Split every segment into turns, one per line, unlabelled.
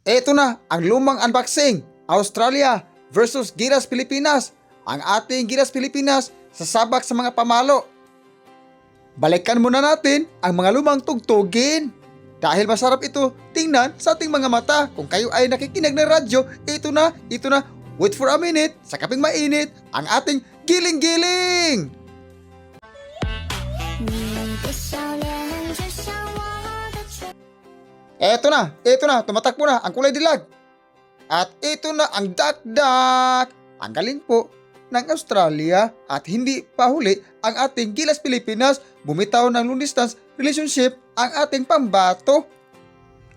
Ito na ang lumang unboxing. Australia versus Gilas Pilipinas. Ang ating Gilas Pilipinas sasabak sa mga pamalo. Balikan muna natin ang mga lumang tugtugin. Dahil masarap ito tingnan sa ating mga mata. Kung kayo ay nakikinig ng radyo, ito na. Wait for a minute, sa kaping mainit, ang ating giling-giling! Ito na, tumatakbo na ang kulay dilag. At ito na ang dakdak. Ang galing po ng Australia at hindi pa huli ang ating Gilas Pilipinas. Bumitaw ng long distance relationship ang ating pambato.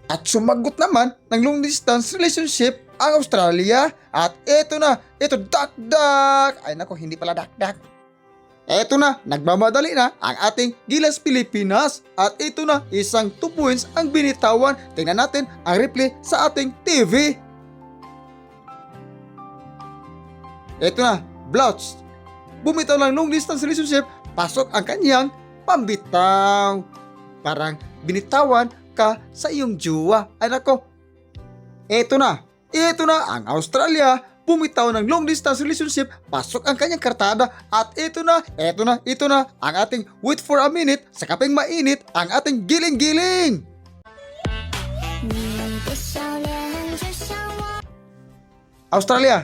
At sumagot naman ng long distance relationship ang Australia. At ito dakdak. Ay nako, hindi pala dakdak. Eto na, nagmamadali na ang ating Gilas Pilipinas. At ito na, isang 2 points ang binitawan. Tingnan natin ang replay sa ating TV. Eto na, Blouch. Bumitaw ng long distance relationship, pasok ang kanyang pambitaw. Parang binitawan ka sa iyong jowa. Ay nako, eto na ang Australia. Bumitaw ng long distance relationship, pasok ang kanyang kartada. At ito na ang ating wait for a minute, sa kaping mainit, ang ating giling-giling. Australia,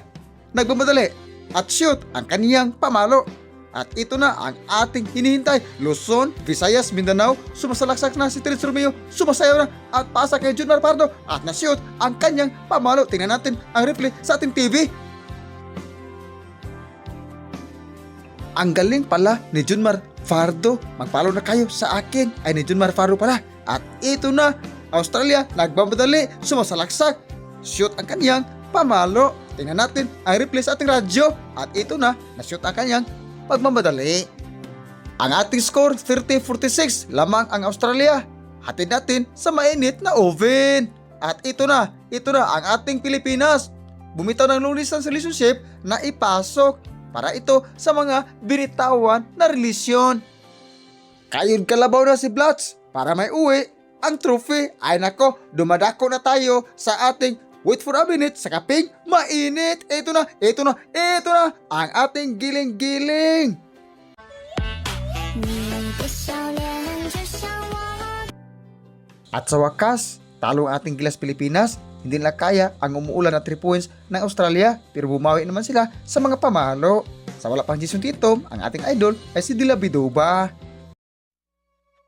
nagmamadali at shoot ang kaniyang pamalo. At ito na ang ating hinihintay. Luzon, Visayas, Mindanao, sumasalaksak na si Terence Romeo, sumasayaw na at pasa kay Junmar Pardo at na-shoot ang kanyang pamalo. Tingnan natin ang replay sa ating TV. Ang galing pala ni Junmar Fardo. Mag-follow na kayo sa akin. Ay ni Junmar Fardo pala. At ito na, Australia, nagmamadali, sumasalaksak, shoot ang kanyang pamalo. Tingnan natin ang replay sa ating radyo. At ito na, na-shoot ang kanyang pagmamadali. Ang ating score 30-46, lamang ang Australia. Hatid natin sa mainit na oven. At ito na ang ating Pilipinas. Bumitaw ng long distance relationship na ipasok para ito sa mga binitawan na relasyon. Kayod kalabaw na si Blouch para may uwi ang trophy. Ay nako, dumadako na tayo sa ating wait for a minute, sa kaping mainit. Ito na ang ating giling-giling. At sa wakas, talo ang ating Gilas Pilipinas. Hindi nila kaya ang umuulan na 3 points ng Australia, pero bumawi naman sila sa mga pamalo. Sa wala pang Jason Titom, ang ating idol ay si Dila Bidoba.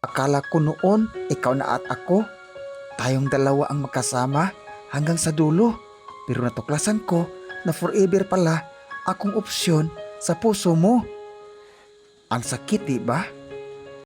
Akala ko noon, ikaw na at ako, tayong dalawa ang magkasama hanggang sa dulo. Pero natuklasan ko na forever pala akong opsyon sa puso mo. Ang sakit, diba?